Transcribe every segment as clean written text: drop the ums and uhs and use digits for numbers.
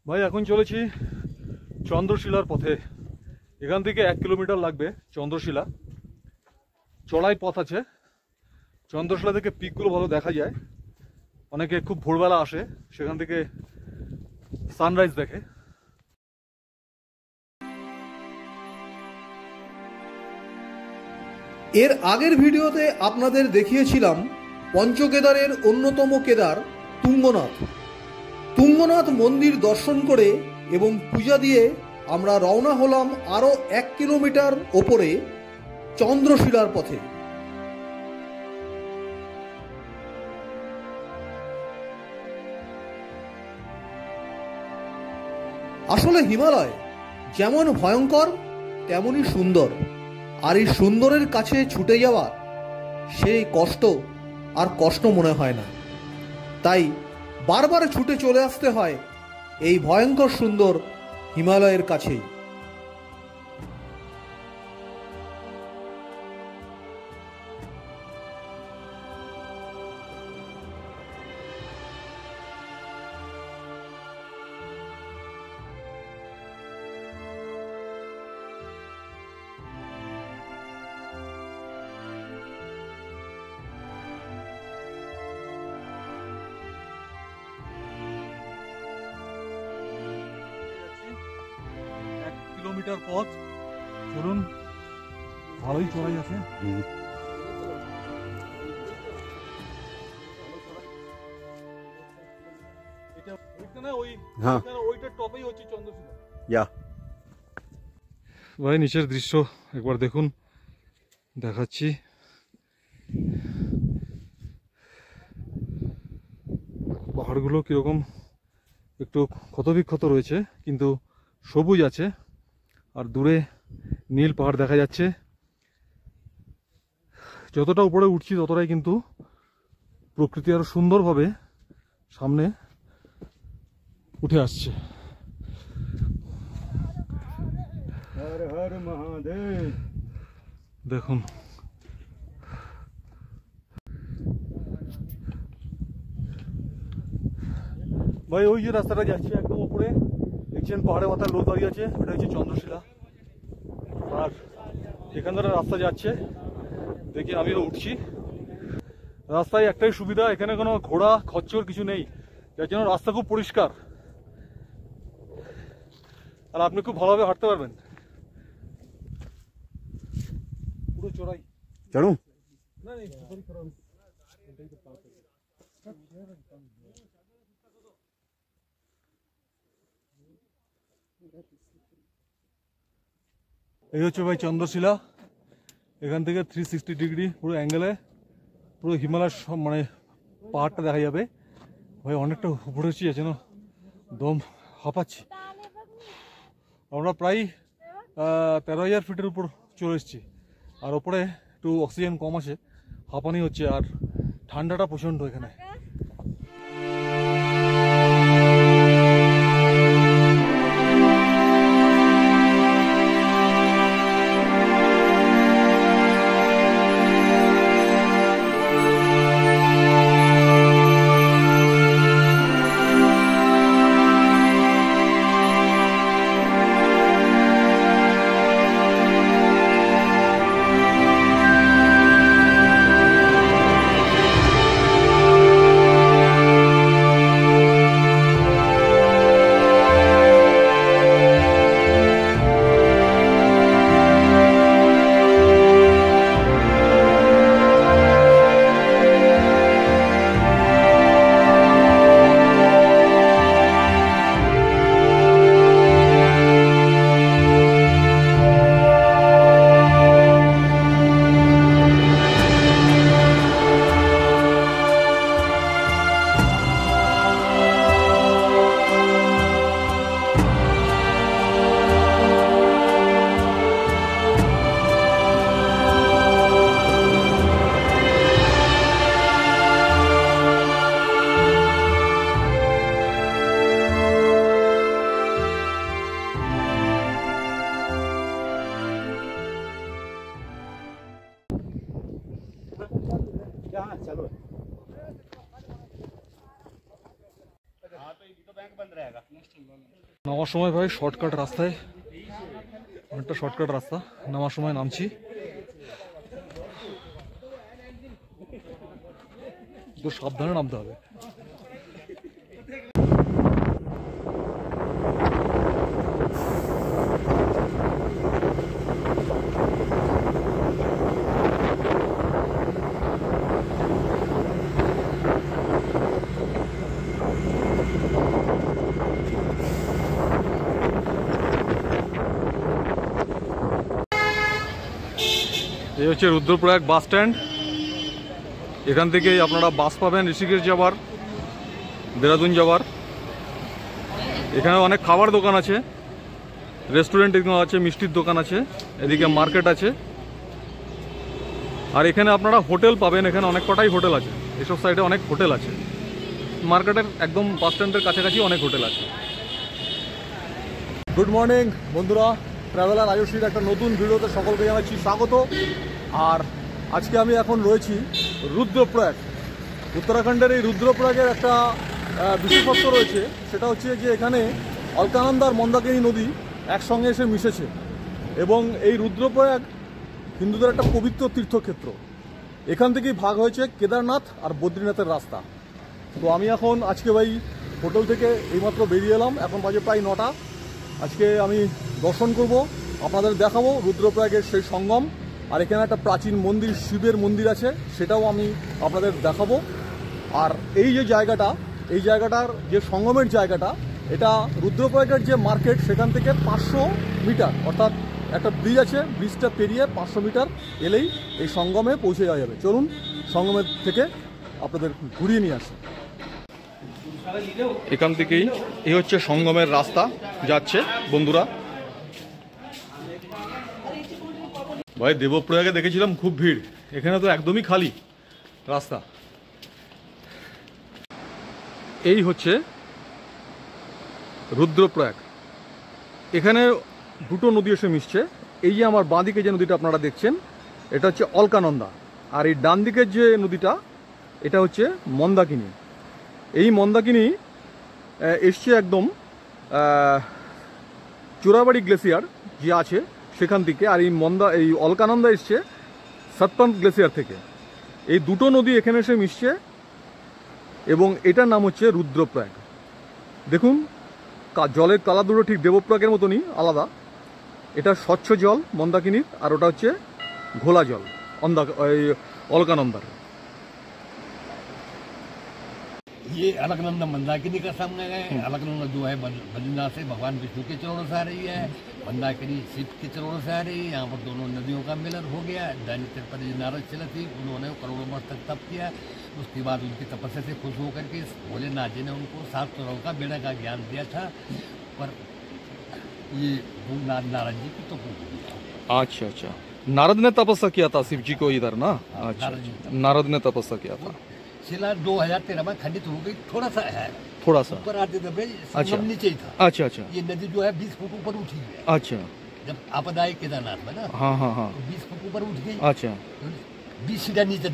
ভাই এখন চলেছি চন্দ্রশিলার পথে। এখান থেকে 1 কিলোমিটার লাগবে চন্দ্রশিলা। চড়াই পথ আছে। চন্দ্রশিলা থেকে পিকগুলো ভালো দেখা যায়। অনেকে খুব ভোরবেলা আসে, সেখান থেকে সানরাইজ দেখে। এর আগের ভিডিওতে আপনাদের দেখিয়েছিলাম পঞ্চকেদারের অন্যতম কেদার তুঙ্গনাথ। তুঙ্গনাথ মন্দির দর্শন করে এবং পূজা দিয়ে আমরা রওনা হলাম আরও 1 কিলোমিটার ওপরে চন্দ্রশিলার পথে। আসলে হিমালয় যেমন ভয়ঙ্কর তেমনই সুন্দর, আর এই সুন্দরের কাছে ছুটে যাওয়া সেই কষ্ট আর কষ্ট মনে হয় না। তাই বারবার ছুটে চলে আসতে হয় এই ভয়ঙ্কর সুন্দর হিমালয়ের কাছেই। কিলোমিটার পথ, চলুন। ভালোই চড়াই আছে। ভাই নিচের দৃশ্য একবার দেখুন, দেখাচ্ছি। পাহাড়গুলো কিরকম একটু ক্ষতবিক্ষত রয়েছে, কিন্তু সবুজ আছে, আর দূরে নীল পাহাড় দেখা যাচ্ছে। যতটা উপরে উঠছি ততটাই কিন্তু প্রকৃতি আরো সুন্দরভাবে সামনে উঠে আসছে। হর হর মহাদেব। দেখুন ভাই, ওই যে রাস্তাটা যাচ্ছে একদম উপরে, দেখছেন পাহাড়ের মাথায় লোক দাঁড়িয়ে আছে, ওটা হচ্ছে চন্দ্রশিলা। আর এখান থেকে রাস্তা যাচ্ছে, দেখি আমিও উঠছি। রাস্তায় একটাই সুবিধা, এখানে কোনো ঘোড়া খচ্চর কিছু নেই, যার জন্য রাস্তা খুব পরিষ্কার, আর আপনি খুব ভালোভাবে হাঁটতে পারবেন। পুরো চড়াই চড়ু না। এই হচ্ছে ভাই চন্দ্রশিলা। এখান থেকে 360 ডিগ্রি পুরো অ্যাঙ্গেলে পুরো হিমালয় মানে পাহাড়টা দেখা যাবে। ভাই অনেকটা উপরে হচ্ছে, যেন দম হাঁপাচ্ছি। আমরা প্রায় 13,000 ফিটের উপর চলে এসেছি, আর ওপরে একটু অক্সিজেন কম আছে, হাঁপানি হচ্ছে, আর ঠান্ডাটা প্রচণ্ড এখানে। নামার সময় ভাই শর্টকাট রাস্তায়, অনেকটা শর্টকাট রাস্তা, নামার সময় নামছি। তো সাবধানে নামতে হবে। এই হচ্ছে রুদ্রপ্রয়াগ বাস স্ট্যান্ড। এখান থেকে আপনারা বাস পাবেন ঋষিকেশ যাবার, দেরাদুন যাবার। এখানে অনেক খাবার দোকান আছে, রেস্টুরেন্ট আছে, মিষ্টির দোকান আছে, এদিকে মার্কেট আছে। আর এখানে আপনারা হোটেল পাবেন, এখানে অনেক কটাই হোটেল আছে, এসব সাইডে অনেক হোটেল আছে। মার্কেটের একদম বাস স্ট্যান্ডের কাছাকাছি অনেক হোটেল আছে। গুড মর্নিং বন্ধুরা, ট্রাভেলার আয়ুষীর একটা নতুন ভিডিওতে সকলকে জানাচ্ছি স্বাগত। আর আজকে আমি এখন রয়েছি রুদ্রপ্রয়াগ। উত্তরাখণ্ডের এই রুদ্রপ্রয়াগের একটা বিশেষত্ব রয়েছে, সেটা হচ্ছে যে এখানে অলকানন্দা আর মন্দাকিনী নদী একসঙ্গে এসে মিশেছে। এবং এই রুদ্রপ্রয়াগ হিন্দুদের একটা পবিত্র তীর্থক্ষেত্র। এখান থেকেই ভাগ হয়েছে কেদারনাথ আর বদ্রীনাথের রাস্তা। তো আমি এখন আজকে ভাই হোটেল থেকে এইমাত্র বেরিয়ে এলাম, এখন বাজে প্রায় 9টা। আজকে আমি দর্শন করব, আপনাদের দেখাবো রুদ্রপ্রয়াগের সেই সঙ্গম। আর এখানে একটা প্রাচীন মন্দির, শিবের মন্দির আছে, সেটাও আমি আপনাদের দেখাবো। আর এই যে জায়গাটা, এই জায়গাটার যে সঙ্গমের জায়গাটা, এটা রুদ্রপ্রয়াগের যে মার্কেট সেখান থেকে 500 মিটার, অর্থাৎ একটা ব্রিজ আছে, ব্রিজটা পেরিয়ে 500 মিটার এলেই এই সঙ্গমে পৌঁছে যাওয়া যাবে। চলুন সঙ্গমের থেকে আপনাদের ঘুরিয়ে নিয়ে আসি। এখান থেকেই এই হচ্ছে সঙ্গমের রাস্তা যাচ্ছে বন্ধুরা। ভাই দেবপ্রয়াগে দেখেছিলাম খুব ভিড়, এখানে তো একদমই খালি রাস্তা। এই হচ্ছে রুদ্রপ্রয়াগ। এখানে দুটো নদী এসে মিশছে। এই যে আমার বাঁ দিকে যে নদীটা আপনারা দেখছেন, এটা হচ্ছে অলকানন্দা। আর এই ডান দিকের যে নদীটা, এটা হচ্ছে মন্দাকিনী। এই মন্দাকিনী এসছে একদম চোরাবাড়ি গ্লেসিয়ার যে আছে সেখান থেকে। আর এই অলকানন্দা এসছে সতপন্থ গ্লেসিয়ার থেকে। এই দুটো নদী এখানে এসে মিশছে এবং এটার নাম হচ্ছে রুদ্রপ্রয়াগ। দেখুন জলের কালার দুটো ঠিক দেবপ্রয়াগের মতনই আলাদা। এটা স্বচ্ছ জল মন্দাকিনীর, আর ওটা হচ্ছে ঘোলা জল অলকানন্দার। ये अलकनंदा मंदाकिनी का संगम है। अलकनंदा जो है बद्रीनाथ से भगवान विष्णु के चरणों से आ रही है, मंदाकिनी शिव के चरणों से आ रही है। यहाँ पर दोनों नदियों का मिलन हो गया। दैनिक पर नारद चले थी, उन्होंने करोड़ों वर्ष तक तप किया। उसके बाद उनकी तपस्या से खुश होकर के भोलेनाथ जी ने उनको 7 स्वरों का बेड़ा का ज्ञान दिया था। पर ये नारद जी की तो अच्छा अच्छा, नारद ने तपस्या किया था शिव जी को इधर ना। अच्छा, नारद ने तपस्या किया था। शिला 2013 में खंडित हो गई, थोड़ा सा है, थोड़ा सा ऊपर आते दबे, अच्छा नीचे ही था। अच्छा अच्छा, ये नदी जो है 20 फुट ऊपर उठी है। अच्छा, जब आपदा आई केदारनाथ में ना, हाँ हाँ हाँ, तो 20 फुट ऊपर उठ गई। अच्छा, 20 सीधा नीचे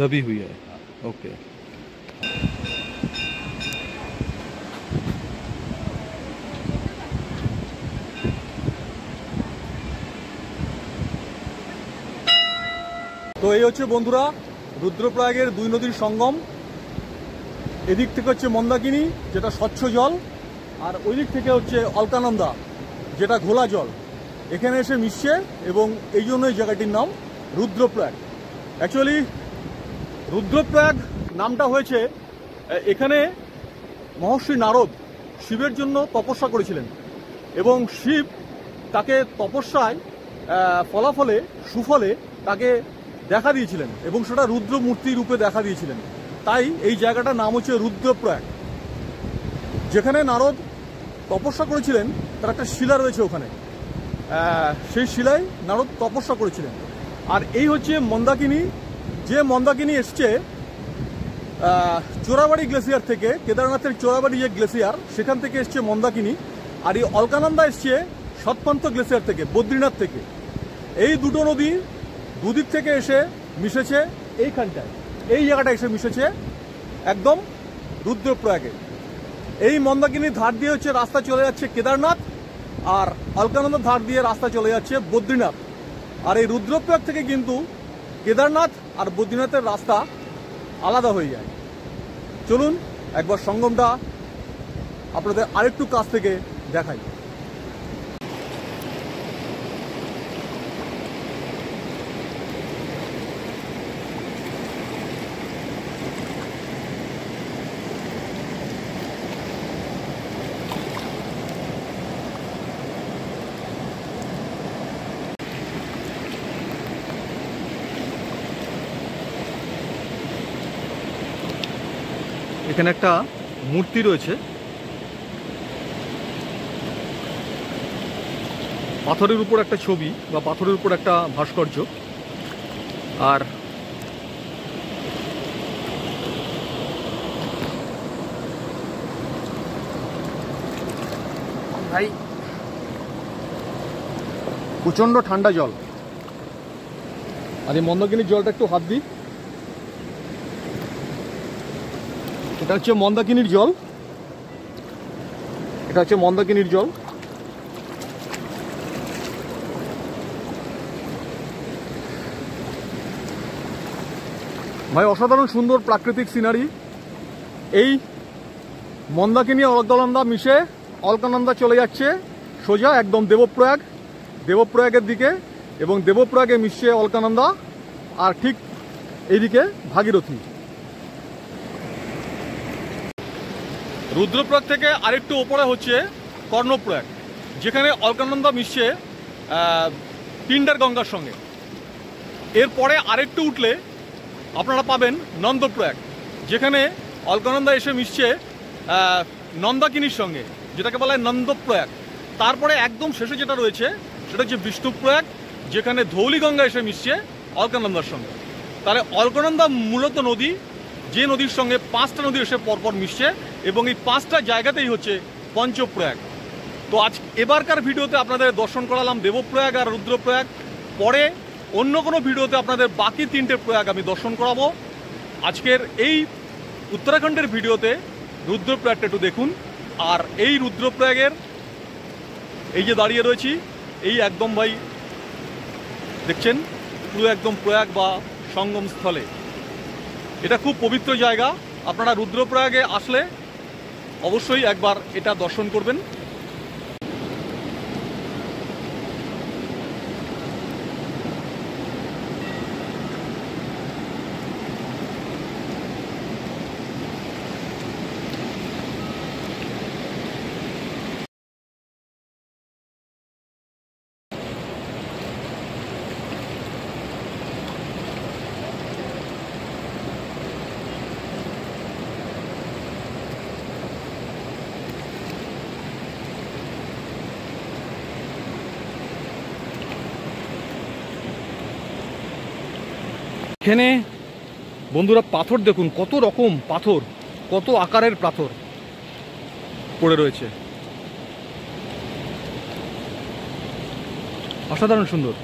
दबी हुई है। ओके। তো এই হচ্ছে বন্ধুরা রুদ্রপ্রয়াগের দুই নদীর সঙ্গম। এদিক থেকে হচ্ছে মন্দাকিনী যেটা স্বচ্ছ জল, আর ওই দিক থেকে হচ্ছে অলকানন্দা যেটা ঘোলা জল। এখানে এসে মিশছে এবং এই জন্য এই জায়গাটির নাম রুদ্রপ্রয়াগ। অ্যাকচুয়ালি রুদ্রপ্রয়াগ নামটা হয়েছে, এখানে মহর্ষি নারদ শিবের জন্য তপস্যা করেছিলেন এবং শিব তাকে তপস্যায় ফলাফলে সুফলে তাকে দেখা দিয়েছিলেন এবং সেটা রুদ্র মূর্তি রূপে দেখা দিয়েছিলেন। তাই এই জায়গাটার নাম হচ্ছে রুদ্রপ্রয়াগ। যেখানে নারদ তপস্যা করেছিলেন তার একটা শিলা রয়েছে ওখানে, সেই শিলায় নারদ তপস্যা করেছিলেন। আর এই হচ্ছে মন্দাকিনী, যে মন্দাকিনী এসছে চোরাবাড়ি গ্লেসিয়ার থেকে, কেদারনাথের চোরাবাড়ি যে গ্লেসিয়ার সেখান থেকে এসছে মন্দাকিনী। আর এই অলকানন্দা এসছে সতপন্থ গ্লেসিয়ার থেকে, বদ্রীনাথ থেকে। এই দুটো নদী দুদিক থেকে এসে মিশেছে এইখানটায়, এই জায়গাটা এসে মিশেছে একদম রুদ্রপ্রয়াগে। এই মন্দাকিনীর ধার দিয়ে হচ্ছে রাস্তা চলে যাচ্ছে কেদারনাথ, আর অলকানন্দার ধার দিয়ে রাস্তা চলে যাচ্ছে বদ্রীনাথ। আর এই রুদ্রপ্রয়াগ থেকে কিন্তু কেদারনাথ আর বদ্রীনাথের রাস্তা আলাদা হয়ে যায়। চলুন একবার সঙ্গমটা আপনাদের আরেকটু কাছ থেকে দেখাই। এখানে একটা মূর্তি রয়েছে, পাথরের উপর একটা ছবি বা পাথরের উপর একটা ভাস্কর্য। আর ভাই প্রচন্ড ঠান্ডা জল। আর এই মন্দাকিনীর জলটা একটু হাত দিই। এটা হচ্ছে মন্দাকিনীর জল, এটা হচ্ছে মন্দাকিনীর জল। ভাই অসাধারণ সুন্দর প্রাকৃতিক সিনারি। এই মন্দাকিনী অলকানন্দা মিশে অলকানন্দা চলে যাচ্ছে সোজা একদম দেবপ্রয়াগের দিকে, এবং দেবপ্রয়াগে মিশছে অলকানন্দা, আর ঠিক এইদিকে ভাগীরথী। রুদ্রপ্রয়াগ থেকে আরেকটু ওপরে হচ্ছে কর্ণপ্রয়াগ, যেখানে অলকানন্দা মিশছে পিণ্ডার গঙ্গার সঙ্গে। এরপরে আরেকটু উঠলে আপনারা পাবেন নন্দপ্রয়াগ, যেখানে অলকানন্দা এসে মিশছে নন্দাকিনীর সঙ্গে, যেটাকে বলা হয় নন্দপ্রয়াগ। তারপরে একদম শেষে যেটা রয়েছে সেটা হচ্ছে বিষ্ণুপ্রয়াগ, যেখানে ধৌলি গঙ্গা এসে মিশছে অলকানন্দার সঙ্গে। তাহলে অলকানন্দা মূলত নদী, যে নদীর সঙ্গে 5টা নদী এসে পরপর মিশছে, এবং এই 5টা জায়গাতেই হচ্ছে পঞ্চপ্রয়াগ। তো আজ এবারকার ভিডিওতে আপনাদের দর্শন করালাম দেবপ্রয়াগ আর রুদ্রপ্রয়াগ। পরে অন্য কোনো ভিডিওতে আপনাদের বাকি 3টে প্রয়াগ আমি দর্শন করাবো। আজকের এই উত্তরাখণ্ডের ভিডিওতে রুদ্রপ্রয়াগটা একটু দেখুন। আর এই রুদ্রপ্রয়াগের এই যে দাঁড়িয়ে রয়েছি, এই একদম ভাই দেখছেন পুরো একদম প্রয়াগ বা সঙ্গম স্থলে। এটা খুব পবিত্র জায়গা। আপনারা রুদ্রপ্রয়াগে আসলে অবশ্যই একবার এটা দর্শন করবেন। এখানে বন্ধুরা পাথর দেখুন, কত রকম পাথর, কত আকারের পাথর পড়ে রয়েছে, অসাধারণ সুন্দর।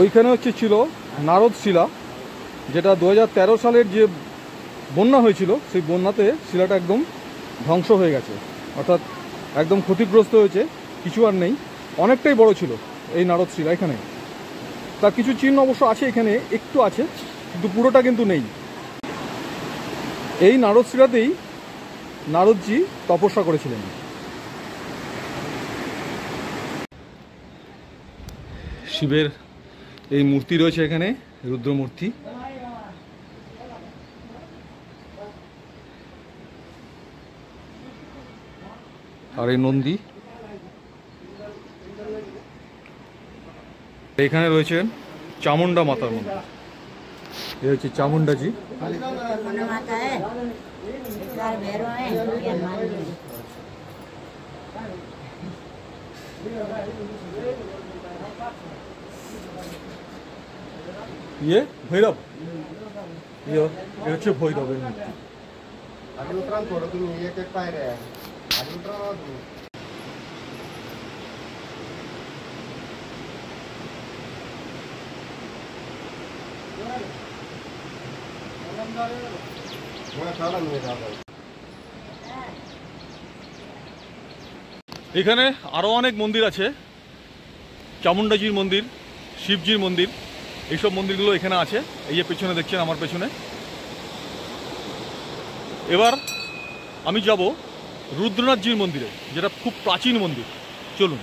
ওইখানে হচ্ছে ছিল নারদ শিলা, যেটা 2013 সালের যে বন্যা হয়েছিল সেই বন্যাতে শিলাটা একদম ধ্বংস হয়ে গেছে, অর্থাৎ একদম ক্ষতিগ্রস্ত হয়েছে, কিছু আর নেই। অনেকটাই বড় ছিল এই নারদ শিলা। এখানে তার কিছু চিহ্ন অবশ্য আছে, এখানে একটু আছে, কিন্তু পুরোটা কিন্তু নেই। এই নারদ শিলাতেই নারদজি তপস্যা করেছিলেন। শিবের এই মূর্তি রয়েছে এখানে, রুদ্র মূর্তি। আর এই নন্দী। এখানে রয়েছেন চামুন্ডা মাতার মন্দির। এই হচ্ছে চামুন্ডাজি। चार भैरव हैं ये हनुमान जी हैं। ये भैरव, ये হচ্ছে ভৈরবের মূর্তি। आधी उतरा थोडं तुम्ही एक एक पायऱ्या आधी उतरा ना तुम्ही चला मी जातो এখানে আরো অনেক মন্দির আছে, চামুন্ডাজির মন্দির, শিবজির মন্দির, এইসব মন্দিরগুলো এখানে আছে। এই যে পেছনে দেখছেন আমার পেছনে। এবার আমি যাব রুদ্রনাথজির মন্দিরে, যেটা খুব প্রাচীন মন্দির। চলুন।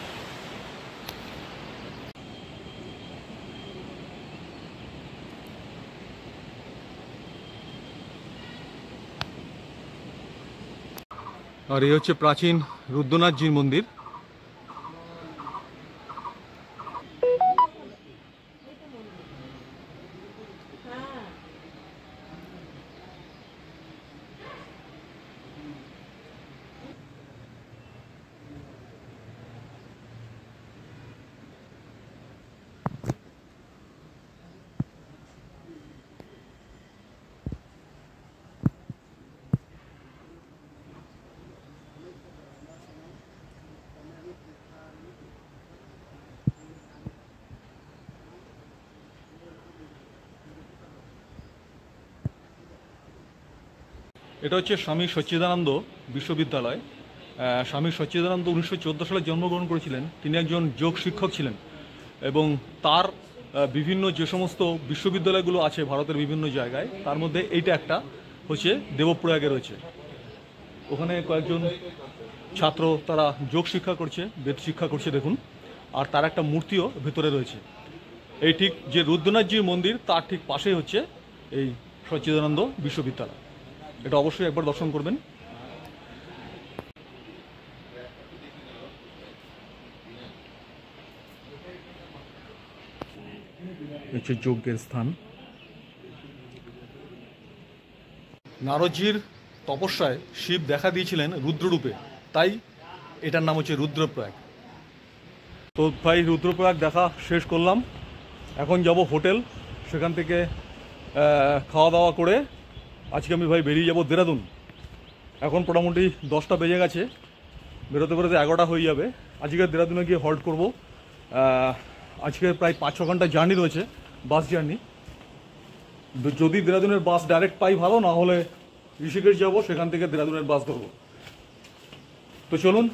আর এই হচ্ছে প্রাচীন রুদ্রনাথজির মন্দির। এটা হচ্ছে স্বামী সচ্চিদানন্দ বিশ্ববিদ্যালয়। স্বামী সচ্চিদানন্দ 1914 সালে জন্মগ্রহণ করেছিলেন। তিনি একজন যোগ শিক্ষক ছিলেন এবং তার বিভিন্ন যে সমস্ত বিশ্ববিদ্যালয়গুলো আছে ভারতের বিভিন্ন জায়গায়, তার মধ্যে এইটা একটা হচ্ছে দেবপ্রয়াগে রয়েছে। ওখানে কয়েকজন ছাত্র তারা যোগ শিক্ষা করছে, বেদ শিক্ষা করছে দেখুন। আর তার একটা মূর্তিও ভেতরে রয়েছে। এই ঠিক যে রুদ্রনাথজির মন্দির তার ঠিক পাশেই হচ্ছে এই সচ্চিদানন্দ বিশ্ববিদ্যালয়। এটা অবশ্যই একবার দর্শন করবেন। হচ্ছে যজ্ঞের স্থান। নারদজির তপস্যায় শিব দেখা দিয়েছিলেন রুদ্ররূপে, তাই এটার নাম হচ্ছে রুদ্রপ্রয়াগ। তো ভাই রুদ্রপ্রয়াগ দেখা শেষ করলাম। এখন যাব হোটেল, সেখান থেকে খাওয়া দাওয়া করে আজকে আমি ভাই বেরিয়ে যাব দেরাদুন। এখন মোটামুটি 10টা বেজে গেছে, বেরোতে বেরোতে 11টা হয়ে যাবে। আজকে দেরাদুনে গিয়ে হল্ট করব। আজকে প্রায় 5-6 ঘন্টা জার্নি রয়েছে, বাস জার্নি। যদি দেরাদুনের বাস ডাইরেক্ট পাই ভালো, না হলে ঋষিকেশ যাব, সেখান থেকে দেরাদুনের বাস ধরবো। তো চলুন